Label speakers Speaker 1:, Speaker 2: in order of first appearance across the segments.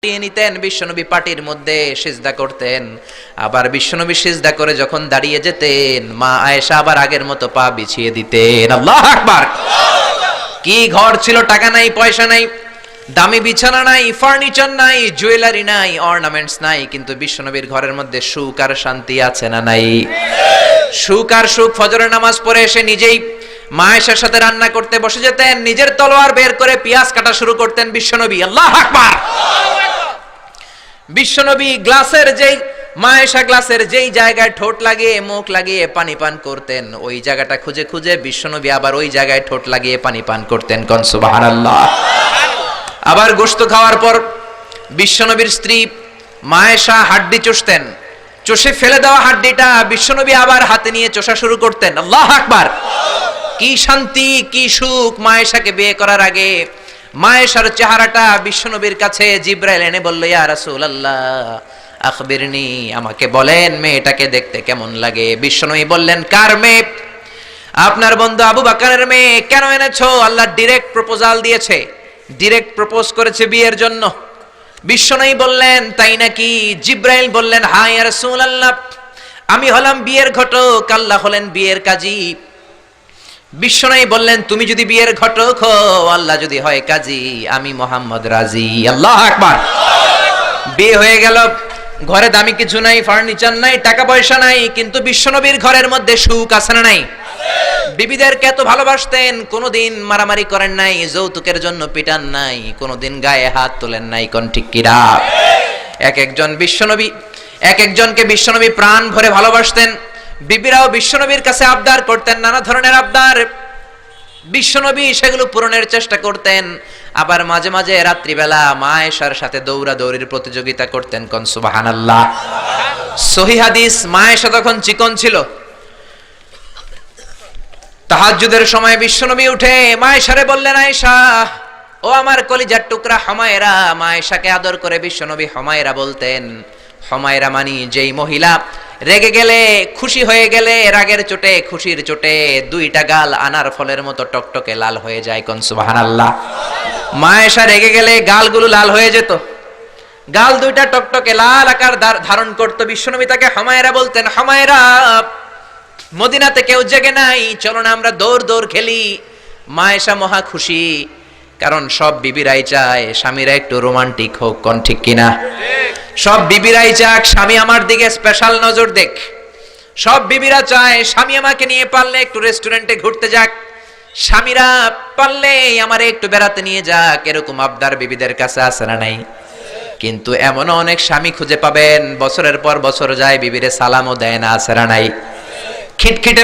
Speaker 1: নিতেন, বিশ্বনবী পাটির মধ্যে সিজদা করতেন। আবার বিশ্বনবী সিজদা করে যখন দাঁড়িয়ে যেতেন, মা আয়েশা আবার আগের মতো পা বিছিয়ে দিতেন। আল্লাহু আকবার। কি ঘর ছিল, টাকা নাই, পয়সা নাই, দামি বিছানা নাই, ফার্নিচার নাই, জুয়েলারি নাই, অর্নামেন্টস নাই, কিন্তু বিশ্বনবীর ঘরের মধ্যে সুখ আর শান্তি আছে না নাই? সুখ আর সুখ। ফজরের নামাজ পড়ে এসে নিজেই মা আয়েশার সাথে রান্না করতে বসে যেতেন, নিজের তলোয়ার বের করে পেঁয়াজ কাটা শুরু করতেন বিশ্বনবী। আল্লাহু আকবার। বিশ্বনবী গ্লাসের মা আয়েশা গ্লাসের যেই জায়গায় ঠোঁট লাগিয়ে মুখ লাগিয়ে পানি পান করতেন, ওই জায়গাটা খুঁজে খুঁজে বিশ্বনবী আবার ওই জায়গায় ঠোঁট লাগিয়ে পানি পান করতেন। কোন সুবহানাল্লাহ। আবার গোশত খাওয়ার পর বিশ্বনবীর স্ত্রী মা আয়েশা হাড্ডি চষতেন, চষে ফেলে দেওয়া হাড্ডিটা বিশ্বনবী আবার হাতে নিয়ে চষা শুরু করতেন। আল্লাহু আকবার। কি শান্তি, কি সুখ। মা আয়েশাকে বিয়ে করার আগে মা আয়েশার চেহারাটা বিশ্বনবীর কাছে জিবরাইল এনে বলল, ইয়া রাসূলুল্লাহ আখবিরনি, আমাকে বলেন মেয়েটাকে দেখতে কেমন লাগে। বিশ্বনবী বললেন, কার মেয়ে? আপনার বন্ধু আবু বকরের মেয়ে। কেন এনেছো? আল্লাহ ডাইরেক্ট প্রপোজাল দিয়েছে, ডাইরেক্ট প্রপোজ করেছে বিয়ের জন্য। বিশ্বনবী বললেন, তাই নাকি? জিবরাইল বললেন, হ্যাঁ ইয়া রাসূলুল্লাহ, আমি হলাম বিয়ের ঘটক, আল্লাহ হলেন বিয়ের কাজী। বিশ্বনবী বললেন, তুমি যদি বিয়ের ঘটক হও, আল্লাহ যদি হয় কাজী, আমি মুহাম্মদ রাজি। আল্লাহু আকবার। বিয়ে হয়ে গেল, ঘরে দামি কিছু নাই, ফার্নিচার নাই, টাকা পয়সা নাই, কিন্তু বিশ্বনবীর ঘরের মধ্যে সুখ আছে না নাই? বিবিদেরকে এত ভালোবাসতেন, কোনোদিন মারামারি করেন নাই, যৌতুকের জন্য পিটান নাই, কোনোদিন গায়ে হাত তোলেন নাই। কোন ঠিক কিরা? এক একজনকে বিশ্বনবী প্রাণ ভরে ভালোবাসতেন। বিবিরাও বিশ্বনবীর কাছে আবদার করতেন, নানা ধরনের আবদার। বিশ্বনবী সেগুলো পূরণের চেষ্টা করতেন। আবার মাঝে মাঝে রাত্রিবেলা মা আয়েশার সাথে দৌড়াদৌড়ির প্রতিযোগিতা করতেন। কোন সুবহানাল্লাহ। সহিহ হাদিস, মা আয়েশা তখন চিকন ছিল। তাহাজ্জুদের সময় বিশ্বনবী উঠে মা আয়েশারে বললেন, আয়েশা, ও আমার কলিজার টুকরা হুমায়রা। মা আয়েশাকে আদর করে বিশ্বনবী হুমায়রা বলতেন। হুমায়রা মানি যেই মহিলা রেগে গেলে, খুশি হয়ে গেলে, রাগের চোটে, খুশির চোটে দুইটা গাল আনার ফলের মতো টকটকে লাল হয়ে যায়। কোন সুবহানাল্লাহ। মা আয়েশা রেগে গেলে গালগুলো লাল হয়ে যেত, গাল দুইটা টকটকে লাল আকার ধারণ করত। বিশ্বনবী তাকে হুমায়রা বলতেন, হুমায়রা, মদিনাতে কেউ জেগে নাই, চলো না আমরা দৌড় দৌড় খেলি। মা আয়েশা মহা খুশি, কারণ সব বিবিরাই চায় স্বামীরা একটু রোমান্টিক হোক। কোন ঠিক কিনা? সব বিবিরাই চাক স্বামী আমার দিকে স্পেশাল নজর দেখ। সব বিবিরা চায় স্বামী আমাকে নিয়ে পারলে একটু রেস্টুরেন্টে ঘুরতে যাক, স্বামীরা পারলে আমারে একটু বেড়াতে নিয়ে যাক। এরকম আবদার বিবিদের কাছে আছে না নাই? কিন্তু এমনও অনেক স্বামী খুঁজে পাবেন, বছরের পর বছর যায়, বিবিরে সালামও দেয় না। আছে না নাই? খিটখিটে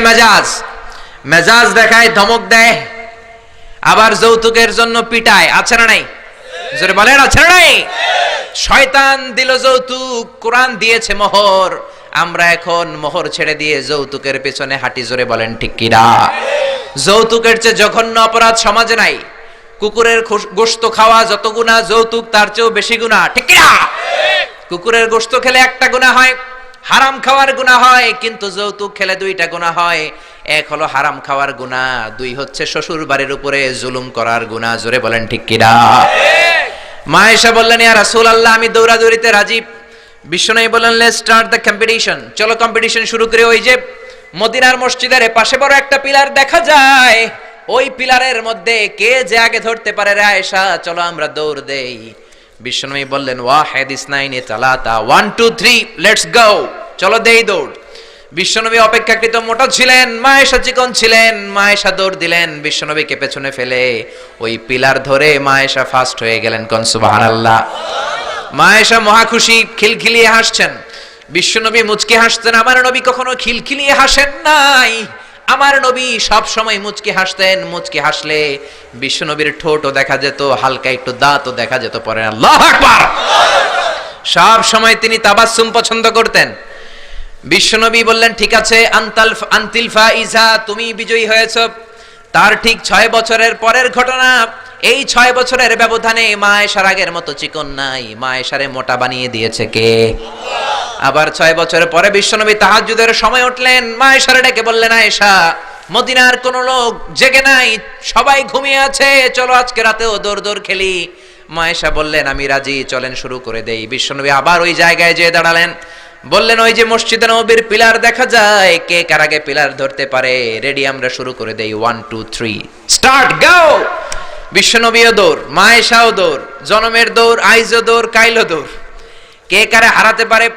Speaker 1: মেজাজ দেখায়, ধমক দেয়, আবার যৌতুকের জন্য পিটায়। আছে না নাই? জোরে বলেন, আছে না নাই? শয়তান দিল যৌতুক, কোরআন দিয়েছে মোহর। আমরা এখন মোহর ছেড়ে দিয়ে যৌতুকের পেছনে হাঁটি। জোরে বলেন ঠিক কিনা? যৌতুকের চেয়ে জঘন্য অপরাধ সমাজে নাই। কুকুরের গোশত খাওয়া যত গুনাহ, যৌতুক তার চেয়েও বেশি গুনাহ। ঠিক কিনা? কুকুরের গোশত খেলে একটা গুনাহ হয়, হারাম খাওয়ার গুনাহ হয়, কিন্তু যৌতুক খেলে দুইটা গুনাহ হয়। এক হলো হারাম খাওয়ার গুনাহ, দুই হচ্ছে শ্বশুর বাড়ির উপরে জুলুম করার গুনাহ। জোরে বলেন ঠিক কিনা? মা আয়েশা বললেন, ইয়া রাসূলুল্লাহ, আমি দৌড়াদৌড়িতে রাজি। বিশ্বনবী বললেন, লেটস স্টার্ট দ্য কম্পিটিশন, চলো কম্পিটিশন শুরু করি। ওই যে মদিনার মসজিদের পাশে বড় একটা পিলার দেখা যায়, ওই পিলারের মধ্যে কে যে আগে ধরতে পারে রে আয়েশা, চলো আমরা দৌড় দেই। বিশ্বনবী বললেন, ওয়াহিদ ইসনাইনি তালাতা, 1 2 3 লেটস গো, চলো দেই দৌড়। বিশ্বনবী অপেক্ষাকৃত মোটা ছিলেন, মা আয়েশা চিকন ছিলেন। মা আয়েশা দৌড় দিলেন, বিশ্বনবীকে পেছনে ফেলে ওই পিলার ধরে মা আয়েশা ফার্স্ট হয়ে গেলেন। কোন সুবহানাল্লাহ। মা আয়েশা মহা খুশি, খিলখিলিয়ে হাসছেন। বিশ্বনবী মুচকি হাসতেন। আমার নবী কখনো খিলখিলিয়ে হাসেন নাই। আমার নবী সব সময় মুচকি হাসতেন। মুচকি হাসলে বিশ্বনবীর ঠোঁটও দেখা যেত, হালকা একটু দাঁতও দেখা যেত। পরে আল্লাহু আকবার। সব সময় তিনি তাবাসসুম পছন্দ করতেন। বিশ্বনবী বললেন, ঠিক আছে, আনতিল ফাইজা, তুমি বিজয়ী হয়েছ। তার ঠিক 6 বছরের পরের ঘটনা। এই 6 বছরের ব্যবধানে মা আয়েশার আগের মতো চিকন নাই, মা আয়েশারে মোটা বানিয়ে দিয়েছে কে? আবার 6 বছর পরে বিশ্বনবী তাহাজ্জুদের সময় উঠলেন, মা আয়েশারে ডেকে বললেন, আয়েশা, মদিনার কোন লোক জেগে নাই, সবাই ঘুমিয়ে আছে, চলো আজকে রাতেও দৌড় দৌড় খেলি। মা আয়েশা বললেন আমি রাজি, চলেন শুরু করে দেই। বিশ্বনবী আবার ওই জায়গায় যেয়ে দাঁড়ালেন, বললেন ওই যে মসজিদে নববীর পিলার দেখা যায়, কে কার আগে পিলার ধরতে পারে? রেডি, আমরা শুরু করে দেই, 1 2 3 স্টার্ট, গো। বিশ্বনবীও দৌড়, মা আয়েশাও দৌড়, জনমের দৌড়, আইজও দৌড়, কাইলও দৌড়। কে কারে হারাতে পারে?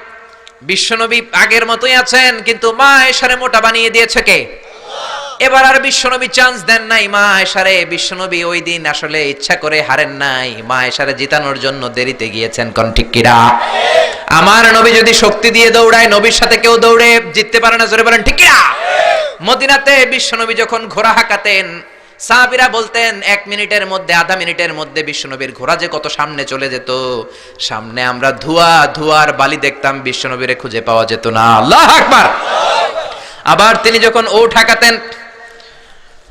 Speaker 1: বিশ্বনবী আগের মতোই আছেন, কিন্তু মা আয়েশারে মোটা বানিয়ে দিয়েছে কে? এবার আর বিশ্বনবী চান্স দেন নাই মা আয়েশারে। বিশ্বনবী ওই দিন আসলে ইচ্ছা করে হারেন নাই, মা আয়েশারে জিতানোর জন্য দেরিতে গিয়েছেন। কোন ঠিক কিরা? আমার নবী যদি শক্তি দিয়ে দৌড়ায়, নবীর সাথে কেউ দৌড়ে জিততে পারে না। জোরে বলেন ঠিক কিরা? মদিনাতে বিশ্বনবী যখন ঘোড়া হাঁকাতেন, সাহাবীরা বলতেন 1 মিনিটের মধ্যে, আধা মিনিটের মধ্যে বিশ্বনবীর ঘোড়া যে কত সামনে চলে যেত। সামনে আমরা ধোঁয়ার বালি দেখতাম, বিশ্বনবীরে খুঁজে পাওয়া যেত না। আল্লাহু আকবার। আবার তিনি যখন ওট হাঁকাতেন,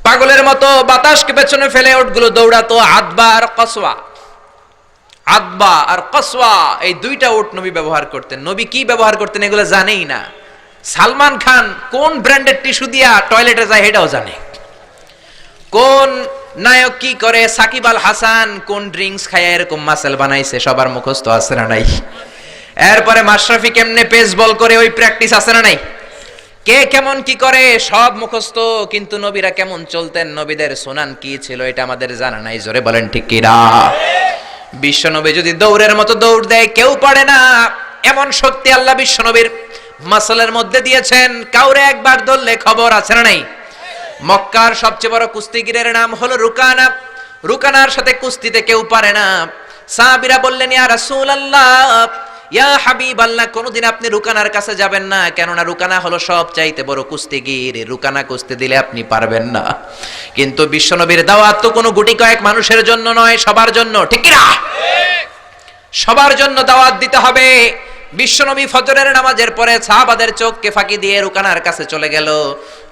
Speaker 1: পাগলের মতো বাতাসকে পেছনে ফেলে ওটগুলো দৌড়াতো। আদবা আর কসওয়া, এই দুইটা ওট নবী ব্যবহার করতেন। নবী কি ব্যবহার করতেন এগুলো জানেই না। সালমান খান কোন ব্র্যান্ডের টিস্যু দিয়া টয়লেটে যায় এটাও জানে। কোন নায়ক কি করে, সাকিব আল হাসান কোন ড্রিঙ্কস খায় এরকম মাসেল বানাইছে, সবার মুখস্থ আছে না নাই? এরপরে মাশরাফি কেমনে পেস বল করে, ওই প্র্যাকটিস আছে না নাই? কে কেমন কি করে সব মুখস্থ, কিন্তু নবীরা কেমন চলতেন, নবীদের সুনান কি ছিল এটা আমাদের জানা নাই। জোরে বলেন ঠিক কিনা? বিশ্বনবী যদি দৌড়ের মতো দৌড় দেয় কেউ পারে না, এমন শক্তি আল্লাহ বিশ্বনবীর মাসলের মধ্যে দিয়েছেন। কাউরে একবার ধরলে খবর আছে না নাই? মক্কার সবচেয়ে বড় কুস্তিগিরের নাম হলো রুকানা। রুকানার সাথে কুস্তিতে কেউ পারে না। সাহাবীরা বললেন ইয়া রাসূলুল্লাহ, ইয়া হাবিবাল্লাহ, কোনদিন আপনি রুকানার কাছে যাবেন না, কেননা রুকানা হলো সব চাইতে বড় কুস্তিগির, রুকানা কুস্তি দিলে আপনি পারবেন না। কিন্তু বিশ্বনবীর দাওয়াত তো কোনো গুটি কয়েক মানুষের জন্য নয়, সবার জন্য। ঠিক কি না? সবার জন্য দাওয়াত দিতে হবে। বিশ্বনবী ফজরের নামাজের পরে সাহাবাদের চোখকে ফাঁকি দিয়ে রুকানার কাছে চলে গেল।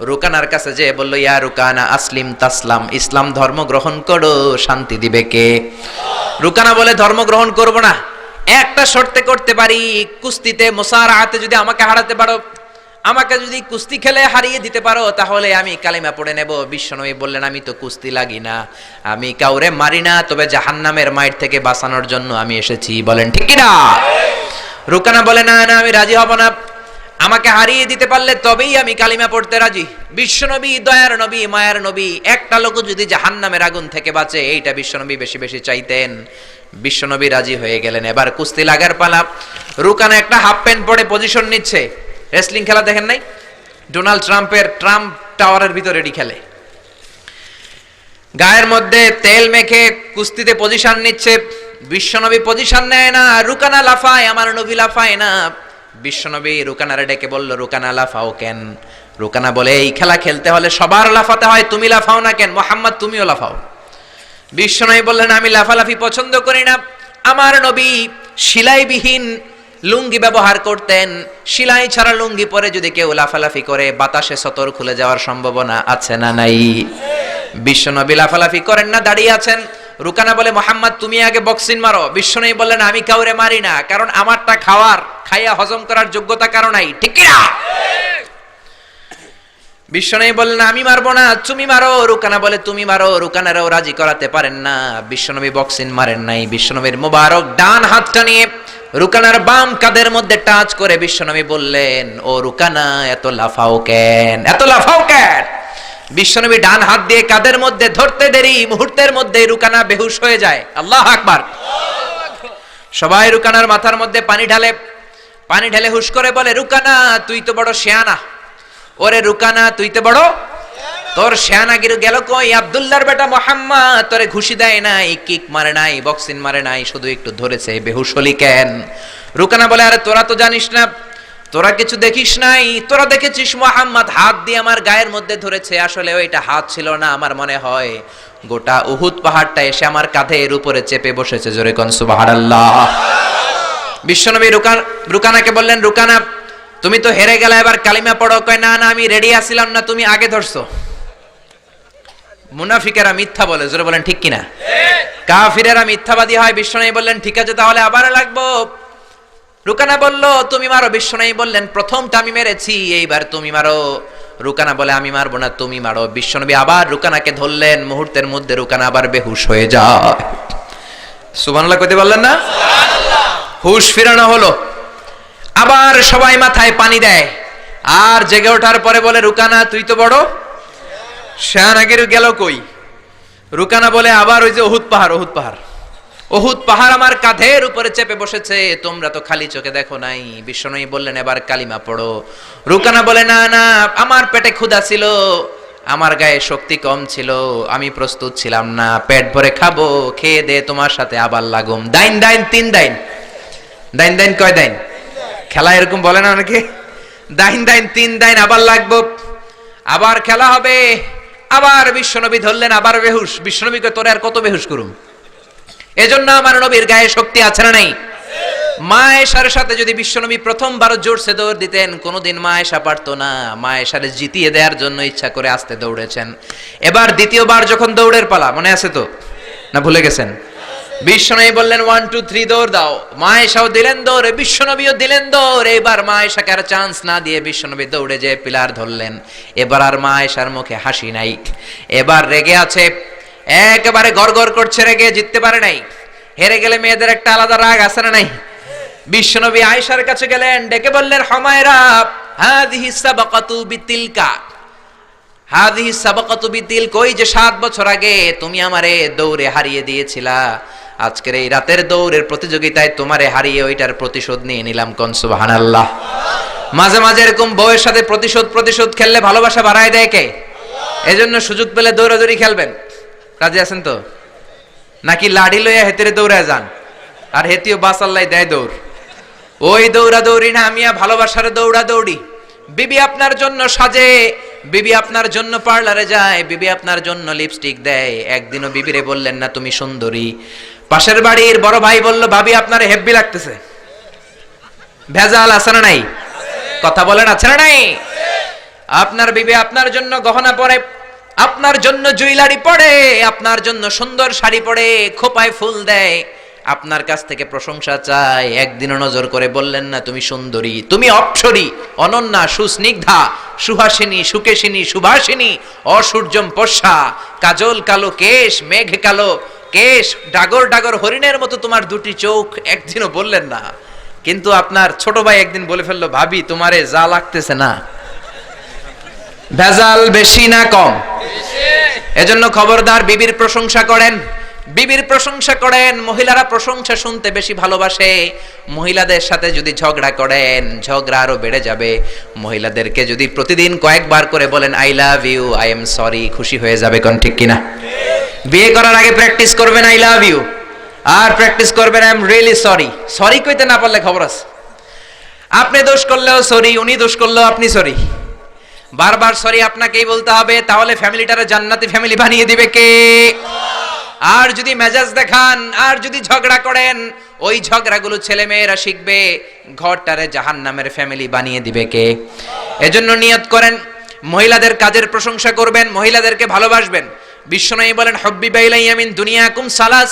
Speaker 1: রুকানার কাছে যে বলল ইয়া রুকানা আসলিম তাসলাম, ইসলাম ধর্ম গ্রহণ করো, শান্তি দিবে কে? রুকানা বলে ধর্ম গ্রহণ করব না, একটা শর্তে করতে পারি, কুস্তিতে মুসারাআতে যদি আমাকে হারাতে পারো, আমাকে যদি কুস্তি খেলে হারিয়ে দিতে পারো, তাহলে আমি কালিমা পড়ে নেব। বিশ্বনবী বললেন আমি তো কুস্তি লাগি না, আমি কাউরে মারি না, তবে জাহান্নামের মাইর থেকে বাঁচানোর জন্য আমি এসেছি। বলেন ঠিক কি না? রুকানা বলে না না, আমি রাজি হব না, আমাকে হারিয়ে দিতে পারলে তবেই আমি কালিমা পড়তে রাজি। বিশ্বনবী দয়ার নবী, মায়ার নবী, একটা লোক যদি জাহান্নামের আগুন থেকে বাঁচে, এইটা বিশ্বনবী বেশি বেশি চাইতেন। বিশ্বনবী রাজি হয়ে গেলেন। এবার কুস্তি লাগার পালা। রুকানা একটা হাফ প্যান্ট পরে পজিশন নিচ্ছে। রেসলিং খেলা দেখেন নাই? ডোনাল্ড ট্রাম্পের ট্রাম্প টাওয়ারের ভিতরে এডি খেলে, গায়ের মধ্যে তেল মেখে কুস্তিতে পজিশন নিচ্ছে। বিশ্বনবী পজিশন নেয় না, রুকানা লাফায়, আমার নবী লাফায় না। বিশ্বনবী রুকানারে ডেকে বলল রুকানা লাফাও কেন? রুকানা বলে এই খেলা খেলতে হলে সবার লাফাতে হয়, তুমি লাফাও না কেন? মোহাম্মদ তুমিও লাফাও। বিশ্বনবী বললেন আমি লাফালাফি পছন্দ করি না। আমার নবী সেলাইবিহীন লুঙ্গি ব্যবহার করতেন। সেলাই ছাড়া লুঙ্গি পরে যদি কেউ লাফালাফি করে, বাতাসে সতর খুলে যাওয়ার সম্ভাবনা আছে না নাই? বিশ্বনবী লাফালাফি করেন না, দাঁড়িয়ে আছেন। রুকানা বলে মোহাম্মদ তুমি আগে বক্সিং মারো। বিশ্বনবী বললেন আমি কাউরে মারি না, কারণ আমারটা খাইয়া হজম করার যোগ্যতা কারো নাই। ঠিক কি না? বিশ্বনবী বললেন আমি মারবো না, তুমি মারো। রুকানা বলে তুমি মারো। রুকানারাও রাজি করাতে পারেন না। বিশ্বনবী বক্সিং মারেন নাই। বিশ্বনবীর মোবারক ডান হাতটা নিয়ে রুকানার বাম কাঁধের মধ্যে টাচ করে বিশ্বনবী বললেন ও রুকানা, এত লাফাও কেন, এত লাফাও কেন? বিশ্বনবী ডান হাত দিয়ে কাঁধের মধ্যে ধরতে দেরি, মুহূর্তের মধ্যে রুকানা বেহুশ হয়ে যায়। আল্লাহু আকবার। সবাই রুকানার মাথার মধ্যে পানি ঢালে হুশ করে বলে রুকানা তুই তো বড় শিয়ানা। ওরে রুকানা তুই তো বড়, তোর শিয়ানাগিরি গেল কই? আব্দুল্লাহর বেটা মুহাম্মদ তোরে ঘুষি দেয় নাই, কিক মারে নাই, বক্সিং মারে নাই, শুধু একটু ধরেছে, বেহুশ হলি কেন? রুকানা বলে আরে তোরা তো জানিস না, তোরা কিছু দেখিস নাই, তোরা দেখেছিস মুহাম্মদ হাত দিয়ে আমার গায়ের মধ্যে ধরেছে। আসলে ওইটা হাত ছিল না, আমার মনে হয় গোটা উহুদ পাহাড়টা এসে আমার কাঁধের উপরে চেপে বসেছে। জোরে কোন সুবহানাল্লাহ। বিশ্বনবী রুকানাকে বললেন রুকানা তুমি তো হেরে গেলে, এবার কালিমা পড়ো। কয় না না আমি রেডি আছিলাম না, তুমি আগে ধরছো। মুনাফিকেরা মিথ্যা বলে। জোরে বলেন ঠিক কিনা? কাফিরেরা মিথ্যাবাদী হয়। বিশ্বনবী বললেন ঠিক আছে তাহলে আবার লাগবো। রুকানা বলল তুমি মারো। বিশ্বনবী বললেন প্রথমটা আমি মেরেছি, এইবার তুমি মারো। রুকানা বলে আমি মারবো না, তুমি মারো। বিশ্বনবী আবার রুকানাকে ধরলেন। মুহূর্তের মধ্যে রুকানা আবার বেহুশ হয়ে যায়। সুবহানাল্লাহ কইতে পারলেন না? হুশ ফিরানো হলো। আবার সবাই মাথায় পানি দেয়, আর জেগে ওঠার পরে বলে, রুকানা তুই তো বড় শাহনাগের গেল কই? রুকানা বলে, আবার ওই যে উহুদ পাহাড়, উহুদ পাহাড়, উহুদ পাহাড় আমার কাঁধের উপরে চেপে বসেছে, তোমরা তো খালি চোখে দেখো নাই। বিশ্বনবী বললেন, এবার কালিমা পড়ো। রুকানা বলে, না না, আমার পেটে ক্ষুধা ছিল, আমার গায়ে শক্তি কম ছিল, আমি প্রস্তুত ছিলাম না, পেট ভরে খাবো, খেয়ে দে তোমার সাথে আবার লাগুম। দাইন দাইন তিন দাইন, দাইন দাইন কয় দাইন? খেলা এরকম বলে না অনেকে, দাইন দাইন তিন দাইন, আবার লাগবো, আবার খেলা হবে। আবার বিশ্বনবী ধরলেন, আবার বেহুশ। বিশ্বনবীকে তোরে আর কত বেহুশ করুম? এজন্য আমার নবীর গায়ে শক্তি আছে না নাই? মা আয়েশার সাথে যদি বিশ্বনবী প্রথমবার জোরসে দৌড় দিতেন, কোনোদিন মা আয়েশা পারতো না। মা আয়েশারে জিতিয়ে দেওয়ার জন্য ইচ্ছা করে আস্তে দৌড়েছেন। এবার দ্বিতীয়বার যখন দৌড়ের পালা, মনে আছে তো না ভুলে গেছেন? বিশ্বনবী বললেন 1 2 3 দৌড় দাও। মা আয়েশাও দিলেন দৌড়, বিশ্বনবীও দিলেন দৌড়। এবার মা আয়েশাকে আর চান্স না দিয়ে বিশ্বনবী দৌড়ে যেয়ে পিলার ধরলেন। এবার আর মা আয়েশার মুখে হাসি নাই, এবার রেগে আছে, একেবারে গড়গড় করছে, রেগে জিততে পারে নাই। হেরে গেলে মেয়েদের একটা আলাদা রাগ আছে না নাই? বিশ্বনবী আয়েশার কাছে গেলেন, ডেকে বললেন, হুমায়রা হাদিহি সাবাকাতু বিতিলকা, হাদিহি সাবাকাতু বিতিল, কই যে 7 বছর আগে তুমি আমারে দৌড়ে হারিয়ে দিয়েছিলা, আজকের এই রাতের দৌড়ের প্রতিযোগিতায় তোমারে হারিয়ে ওইটার প্রতিশোধ নিয়ে নিলাম। কোন সুবহানাল্লাহ। মাঝে মাঝে এরকম বউয়ের সাথে প্রতিশোধ খেললে ভালোবাসা বাড়ায় দেয় কে? এজন্য সুযোগ পেলে দৌড়াদৌড়ি খেলবেন। রাজি আছেন তো? নাকি লাঠি লইয়া হেতেরে দৌড়ায় যান, আর হেতিও বাসাল্লাই দেয় দৌড়? ওই দৌড়া দৌড়ি না, আমিয়া ভালোবাসার দৌড়া দৌড়ি। বিবি আপনার জন্য সাজে, বিবি আপনার জন্য পার্লারে যায়, বিবি আপনার জন্য লিপস্টিক দেয়। একদিনও বিবিরে বললেন না তুমি সুন্দরী? পাশের বাড়ির বড় ভাই বলল, ভাবি আপনার হেব্বি লাগতেছে। ভেজাল আছে না নাই? কথা বলেন, আছে না নাই? আপনার বিবি আপনার জন্য গহনা পরে, আপনার জন্য জুয়েলারি পরে, আপনার জন্য সুন্দর শাড়ি পরে, খোপায় ফুল দেয়, আপনার কাছ থেকে প্রশংসা চায়। একদিনও নজর করে বললেন না তুমি সুন্দরী, তুমি অপ্সরী, অনন্যা, সুস্নিগ্ধা, সুহাসিনী, সুকেশিনী, সুভাসিনী, অসূর্যম পশা, কাজল কালো কেশ, মেঘ কালো কেশ, ডাগর ডাগর হরিণের মতো তোমার দুটি চোখ, একদিনও বললেন না। কিন্তু আপনার ছোট ভাই একদিন বলে ফেললো, ভাবি তোমারে যা লাগতেছে না। ভেজাল বেশি না কম? এজন্য খবরদার, বিবির প্রশংসা করেন, বিবির প্রশংসা করেন। মহিলারা প্রশংসা শুনতে বেশি ভালোবাসে। মহিলাদের সাথে যদি ঝগড়া করেন, ঝগড়া আরো বেড়ে যাবে। মহিলাদেরকে যদি প্রতিদিন কয়েকবার করে বলেন I love you, I am sorry, খুশি হয়ে যাবে। কোন ঠিক কিনা? বিয়ে করার আগে প্র্যাকটিস করবেন আই লাভ ইউ, আর প্র্যাকটিস করবেন I am really sorry. Sorry কইতে না পারলে খবর আছে। আপনি দোষ করলেও সরি, উনি দোষ করলেও আপনি সরি। বারবার সরি আপনাকেই বলতে হবে, তাহলে ফ্যামিলিটারে জান্নাতি ফ্যামিলি বানিয়ে দিবে কে? আর যদি মেজাজ দেখান, আর যদি ঝগড়া করেন, ওই ঝগড়াগুলো ছেলে মেয়েরা শিখবে, ঘরটারে জাহান্নামের ফ্যামিলি বানিয়ে দিবে কে? এজন্য নিয়ত করেন, মহিলাদের কাজের প্রশংসা করবেন, মহিলাদেরকে ভালোবাসবেন। বিশ্বনবী বলেন, হুব্বিবা ইলাইয়া মিন দুনিয়াকুম সালাস,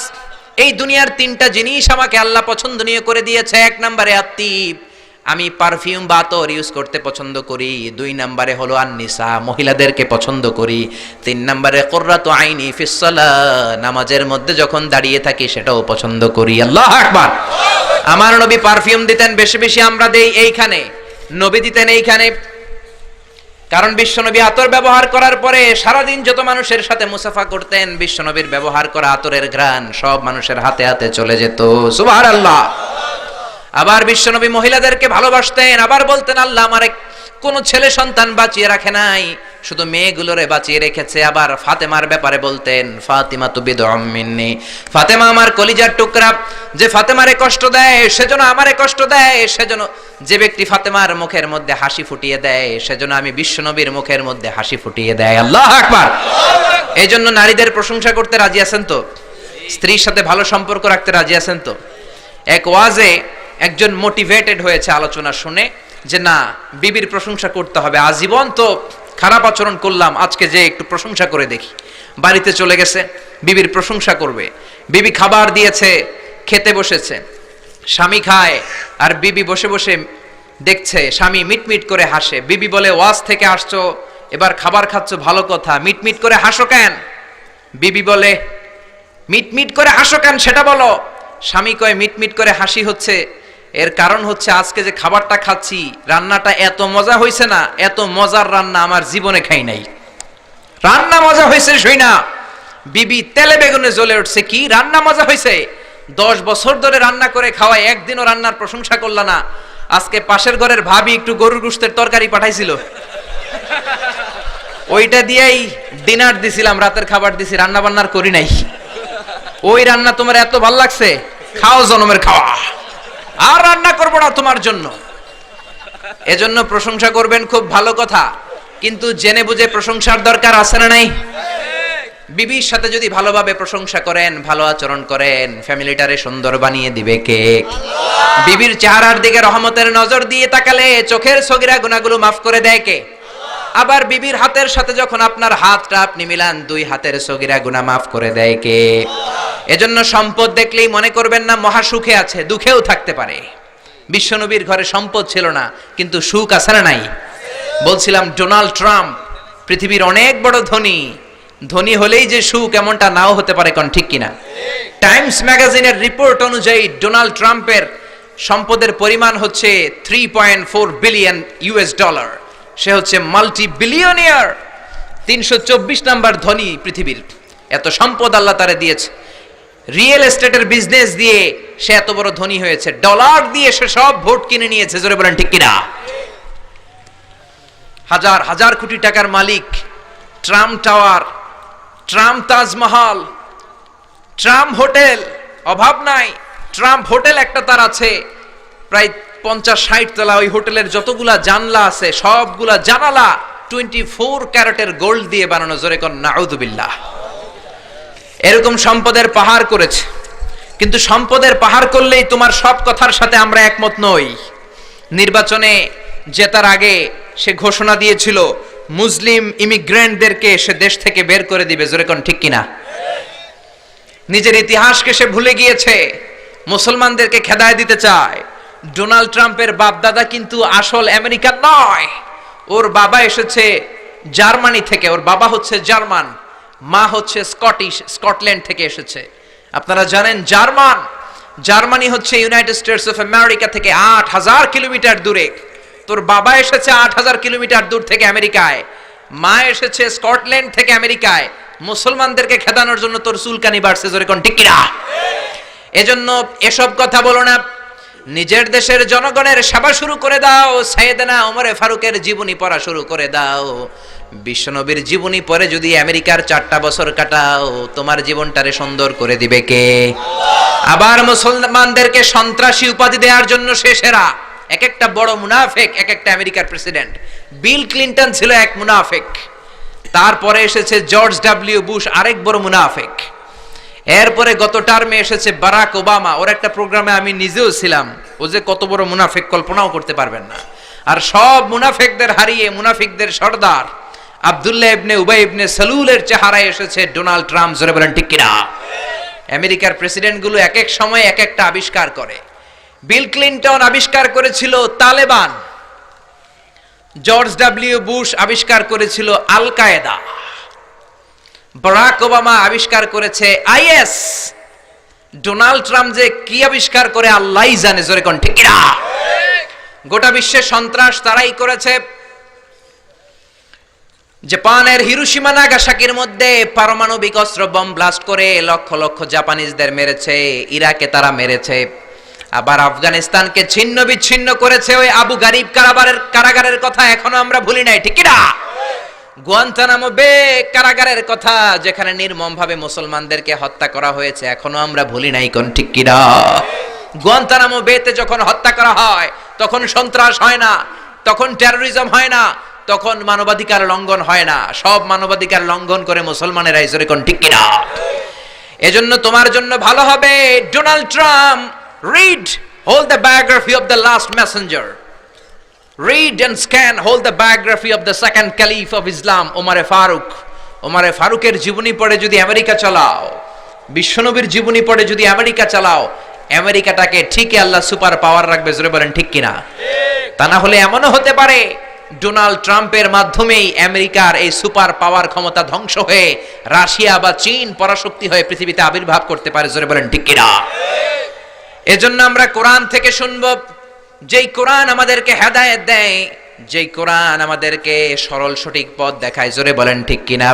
Speaker 1: এই দুনিয়ার 3টা জিনিস আমাকে আল্লাহ পছন্দনীয় করে দিয়েছে। 1 নম্বরে আত্তিব, আমি পারফিউম বা আতর ইউজ করতে পছন্দ করি। 2 নম্বরে হলো আন-নিসা, মহিলাদেরকে পছন্দ করি। 3 নম্বরে কুররাতু আইনি ফিস সালাহ, নামাজের মধ্যে যখন দাঁড়িয়ে থাকি সেটাও পছন্দ করি। আল্লাহু আকবার। আমার নবী পারফিউম দিতেন বেশি বেশি, আমরা দেই এইখানে, নবী দিতেন এইখানে। কারণ বিশ্বনবী আতর ব্যবহার করার পরে সারাদিন যত মানুষের সাথে মুসাফা করতেন, বিশ্বনবীর ব্যবহার করা আতরের ঘ্রাণ সব মানুষের হাতে হাতে চলে যেত। সুবহানাল্লাহ। আবার বিশ্বনবী মহিলাদেরকে ভালোবাসতেন, আবার বলতেন, আল্লাহ আমার কোন ছেলে সন্তান বাঁচিয়ে রাখে নাই, শুধু মেয়েগুলোরে বাঁচিয়ে রেখেছে। আবার ফাতেমার ব্যাপারে বলতেন, ফাতিমা তু বিদউম মিন্নি, ফাতেমা আমার কলিজার টুকরা, যে ফাতেমারে কষ্ট দেয় সেজন্য আমারে কষ্ট দেয়, সেজন্য যে ব্যক্তি ফাতেমার মুখের মধ্যে হাসি ফুটিয়ে দেয় সেজন্য আমি বিশ্বনবীর মুখের মধ্যে হাসি ফুটিয়ে দেয়। আল্লাহু আকবার। এই জন্য নারীদের প্রশংসা করতে রাজি আছেন তো? স্ত্রীর সাথে ভালো সম্পর্ক রাখতে রাজি আছেন তো? এক ওয়াজে একজন মোটিভেটেড হয়েছে আলোচনা শুনে, যে না, বিবির প্রশংসা করতে হবে, আজীবন তো খারাপ আচরণ করলাম, আজকে যে একটু প্রশংসা করে দেখি। বাড়িতে চলে গেছে, বিবির প্রশংসা করবে। বিবি খাবার দিয়েছে, খেতে বসেছে, স্বামী খায় আর বিবি বসে বসে দেখছে, স্বামী মিটমিট করে হাসে। বিবি বলে, ওয়াজ থেকে আসছো, এবার খাবার খাচ্ছ, ভালো কথা, মিটমিট করে হাসো কেন? বিবি বলে, মিটমিট করে হাসো কেন সেটা বলো। স্বামী কয় মিটমিট করে হাসি হচ্ছে, এর কারণ হচ্ছে আজকে যে খাবারটা খাচ্ছি রান্নাটা এত মজা হয়েছে না, এত মজার রান্না আমার জীবনে খাই নাই। রান্না মজা হয়েছে শুই না, বিবি তেলে বেগুনে জ্বলে উঠছে, কি রান্না মজা হয়েছে, 10 বছর ধরে রান্না করে খাওয়ায় একদিনও রান্নার প্রশংসা করলা না। আজকে পাশের ঘরের ভাবি একটু গরুর গোশতের তরকারি পাঠাইছিল, ওইটা দিয়েই ডিনার দিছিলাম, রাতের খাবার দিছি, রান্না বান্নার করি নাই। ওই রান্না তোমার এত ভাল লাগছে, খাও জনমের খাওয়া, আর রান্না করবো না তোমার জন্য। এজন্য প্রশংসা করবেন খুব ভালো কথা, কিন্তু জেনে বুঝে প্রশংসার দরকার আছে না নাই? বিবির সাথে যদি ভালোভাবে প্রশংসা করেন, ভালো আচরণ করেন, ফ্যামিলিটারে সুন্দর বানিয়ে দিবে কে? বিবির চেহারার দিকে রহমতের নজর দিয়ে তাকালে চোখের সগীরা গুনাহগুলো মাফ করে দেয় কে? আবার বিবির হাতের সাথে যখন আপনার হাতটা আপনি মিলান, 2 হাতের সগীরা গুনাহ মাফ করে দেয় কে? এজন্য সম্পদ দেখলেই মনে করবেন না মহা সুখে আছে, দুঃখেও থাকতে পারে। বিশ্বনবীর ঘরে সম্পদ ছিল না, কিন্তু সুখ আছে না নাই? বলছিলাম ডোনাল্ড ট্রাম্প পৃথিবীর অনেক বড় ধনী, ধনী হলেই যে সুখ এমনটা নাও হতে পারে, কোন ঠিক কিনা? টাইমস ম্যাগাজিনের রিপোর্ট অনুযায়ী ডোনাল্ড ট্রাম্পের সম্পদের পরিমাণ হচ্ছে 3.4 বিলিয়ন ইউএস ডলার। সে হচ্ছে মাল্টি বিলিয়নিয়ার, 324 নাম্বার ধনী পৃথিবীর। এত সম্পদ আল্লাহ তারে দিয়েছে, রিয়েল এস্টেটের বিজনেস দিয়ে সে এত বড় ধনী হয়েছে, ডলার দিয়ে সে সব ভোট কিনে নিয়েছে, জোরে বলেন ঠিক কিনা? হাজার হাজার কোটি টাকার মালিক, Trump tower, Trump Taj Mahal, Trump hotel, অভাব নাই। ট্রাম্প হোটেল একটা তার আছে প্রায় 50-60 তলা, ওই হোটেলের যতগুলা জানলা আছে সবগুলা জানালা 24 ক্যারেটের গোল্ড দিয়ে বানানো, জোরে কোন নাউযুবিল্লাহ। এরকম সম্পদের পাহাড় করেছে, কিন্তু সম্পদের পাহাড় করলেই তোমার সব কথার সাথে আমরা একমত নই। নির্বাচনে জেতার আগে সে ঘোষণা দিয়েছিল মুসলিম ইমিগ্রেন্টদেরকে সে দেশ থেকে বের করে দিবে, জোরে কোন ঠিক কিনা? নিজের ইতিহাসকে সে ভুলে গিয়েছে, মুসলমানদেরকে খেদায় দিতে চায়। ডোনাল্ড ট্রাম্পের বাপ দাদা কিন্তু আসল আমেরিকান নয়, ওর বাবা এসেছে জার্মানি থেকে, ওর বাবা হচ্ছে জার্মান, মা হচ্ছে স্কটিশ, স্কটল্যান্ড থেকে এসেছে। আপনারা জানেন জার্মানি হচ্ছে ইউনাইটেড স্টেটস অফ আমেরিকা থেকে 8000 কিলোমিটার দূরে। তোর বাবা এসেছে 8000 কিলোমিটার দূর থেকে আমেরিকায়, মা এসেছে স্কটল্যান্ড থেকে আমেরিকায়। মুসলমানদেরকে খেদানোর জন্য তোর চুলকানি বাড়ছে, জোরে কোন ঠিক কিনা? এজন্য এসব কথা বলো না, নিজের দেশের জনগণের সেবা শুরু করে দাও। সাইয়েদনা ওমরে ফারুকের জীবনী পড়া শুরু করে দাও। বিশ্বনবীর জীবনী পড়ে যদি আমেরিকার 4টা বছর কাটাও, তোমার জীবনটারে সুন্দর করে দিবে কে? আবার মুসলমানদেরকে সন্ত্রাসী উপাধি দেওয়ার জন্য সে সেরা। এক একটা বড় মুনাফেক, এক একটা আমেরিকার প্রেসিডেন্ট। বিল ক্লিনটন ছিল এক মুনাফেক, তারপরে এসেছে জর্জ ডব্লিউ বুশ, আরেক বড় মুনাফেক। এরপরে গত টার্মে এসেছে বারাক ওবামা, ওর একটা প্রোগ্রামে আমি নিজেও ছিলাম। ও যে কত বড় মুনাফেক কল্পনাও করতে পারবেন না। আর সব মুনাফেকদের হারিয়ে মুনাফিকদের সর্দার আব্দুল্লাহ ইবনে উবাই ইবনে সালুলের চেহারায় এসেছে ডোনাল্ড ট্রাম্প, জোরে বলেন ঠিক কিনা? আমেরিকার প্রেসিডেন্টগুলো এক এক সময় এক একটা আবিষ্কার করে। বিল ক্লিনটন আবিষ্কার করেছিল তালেবান, জর্জ ডব্লিউ বুশ আবিষ্কার করেছিল আল কায়েদা, বারাক ওবামা আবিষ্কার করেছে আইএস, ডোনাল্ড ট্রাম্প যে কি আবিষ্কার করে আল্লাহই জানে, জোরে কোন ঠিক কিনা? গোটা বিশ্বে সন্ত্রাস তারাই করেছে। জাপানের হিরোশিমা নাগাসাকির মধ্যে পারমাণবিক অস্ত্র বম ব্লাস্ট করে লক্ষ লক্ষ জাপানিজদের মেরেছে, ইরাকে তারা মেরেছে, আবার আফগানিস্তানকে ছিন্ন বিচ্ছিন্ন করেছে। ওই আবু গারিব কারাগারের কথা এখনো আমরা ভুলি নাই, ঠিক কিনা? গুয়ান্তানামো বে কারাগারের কথা, যেখানে নির্মম ভাবে মুসলমানদেরকে হত্যা করা হয়েছে, এখনো আমরা ভুলি নাই, কোন ঠিক কিনা? গুয়ান্তানামো বেতে যখন হত্যা করা হয় তখন সন্ত্রাস হয় না, তখন টেরোরিজম হয় না, তখন মানবাধিকার লঙ্ঘন হয় না। সব মানবাধিকার লঙ্ঘন করে মুসলমানেরা, জোরে কোন ঠিক কিনা? এজন্য তোমার জন্য ভালো হবে Donald Trump read hold the biography of the last messenger, read and scan hold the biography of the second caliph of Islam, ওমরে ফারুক। ওমরে ফারুকের জীবনী পড়ে যদি আমেরিকা চালাও, বিশ্বনবীর জীবনী পড়ে যদি আমেরিকা চালাও, আমেরিকাটাকে ঠিকই আল্লাহ সুপার পাওয়ার রাখবে, জোরে বলেন ঠিক কিনা? তা না হলে এমনও হতে পারে ডোনাল্ড ট্রাম্পের মাধ্যমেই আমেরিকার এই সুপার পাওয়ার ক্ষমতা ধ্বংস হয়ে রাশিয়া বা চীন পরাশক্তি হয়ে পৃথিবীতে আবির্ভাব করতে পারে, জোরে বলেন ঠিক কিনা? এজন্য আমরা কোরআন থেকে শুনবো, যেই কোরআন আমাদেরকে হেদায়েত দেয়, যেই কোরআন আমাদেরকে সরল সঠিক পথ দেখায়। জোরে বলেন ঠিক কিনা?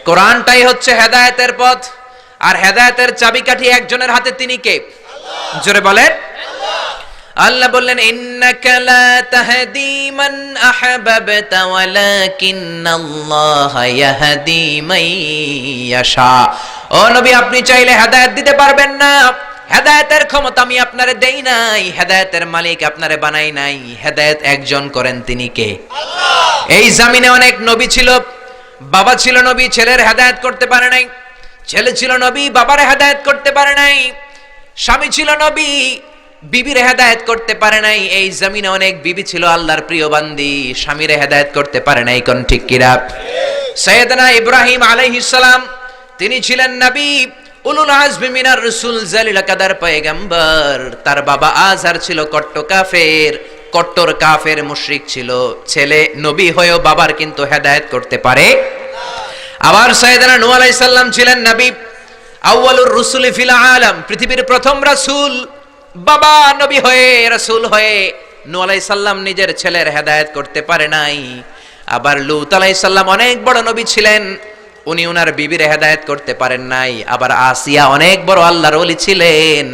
Speaker 1: কোরআনটাই হচ্ছে হেদায়েতের পথ, আর হেদায়েতের চাবিকাঠি একজনের হাতে, তিনি কে? জোরে বলেন। আল্লাহ বললেন, ইন্নাকা লা তাহদি মান আহবাবতা ওয়ালাকিন্নাল্লাহা ইয়াহদি মান ইয়াশা। ও নবী, আপনি চাইলে হেদায়েত দিতে পারবেন না। হেদায়েতের ক্ষমতা আমি আপনারে দেই নাই, হেদায়েতের মালিক আপনারে বানাই নাই। হেদায়েত একজন করেন, তিনি কে? আল্লাহ। এই জমিনে অনেক নবী ছিল, বাবা ছিল নবী, ছেলের হেদায়েত করতে পারে নাই। ছেলে ছিল নবী, বাবার হেদায়েত করতে পারে নাই। স্বামী ছিল নবী, বিবির হেদায়েত করতে পারে নাই। এই জমিনে অনেক বিবি ছিল আল্লাহর প্রিয় বান্দি, স্বামীর হেদায়েত করতে পারে নাই। কোন ঠিক কিনা? সাইয়েদনা ইব্রাহিম আলাইহিস সালাম, তিনি ছিলেন নবী, উলুল আজমি মিনার রাসূল, জালিল কাদার পয়গম্বর। তার বাবা আজহার ছিল কট্টর কাফের মুশরিক ছিল। ছেলে নবী হয়েও বাবার কিন্তু হেদায়েত করতে পারে। আবার সাইয়েদনা নূহ আলাইহিস সালাম ছিলেন নবী, আউয়ালুর রুসুলি ফিল আলাম, পৃথিবীর প্রথম রাসূল। বাবা নবী হয়ে, রাসূল হয়ে নূহ আলাইহিস সালাম নিজের ছেলের হেদায়েত করতে পারে নাই। আবার লূত আলাইহিস সালাম অনেক বড় নবী ছিলেন, উনি ওনার বিবির হেদায়েত করতে পারেন নাই। আবার আসিয়া অনেক বড় আল্লাহর ওলি ছিলেন,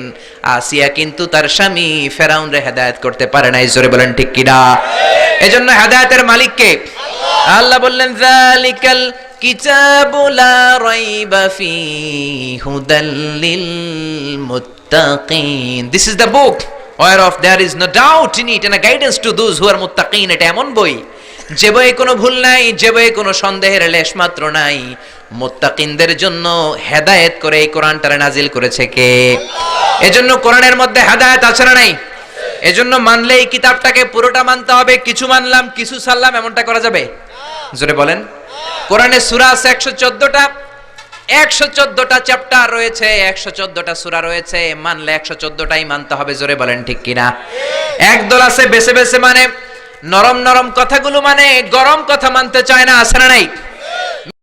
Speaker 1: আসিয়া কিন্তু তার স্বামী ফেরাউনের হেদায়েত করতে পারে নাই। জোরে বলেন ঠিক কিনা? এজন্য হেদায়েতের মালিক কে? আল্লাহ। আল্লাহ বললেন, যালিকাল কিতাবু লা রাইবা ফীহি হুদাল লিল মুত্তাকিন। This is the book whereof there is no doubt in it and a guidance to those who are muttaqin। এটা এমন বই, যে বইয়ে কোনো ভুল নাই, যে বইয়ে কোনো সন্দেহের লেশ মাত্র নাই। মুত্তাকিনদের জন্য হেদায়েত করে এই কোরআনটারে নাজিল করেছে কে? এজন্য কোরআনের মধ্যে হেদায়েত আছে না নাই? এজন্য মানলে এই কিতাবটাকে পুরোটা মানতে হবে। কিছু মানলাম, কিছু ছাড়লাম, এমনটা করা যাবে? জোরে বলেন। কোরআনে সূরা আছে 114টা, 114টা চ্যাপ্টার রয়েছে, 114টা সূরা রয়েছে। মানলে 114টাই মানতে হবে। জোরে বলেন ঠিক কিনা? একদল আছে বেছে বেছে মানে, নরম নরম কথাগুলো মানে, গরম কথা মানতে চায় না। আছে না নাই?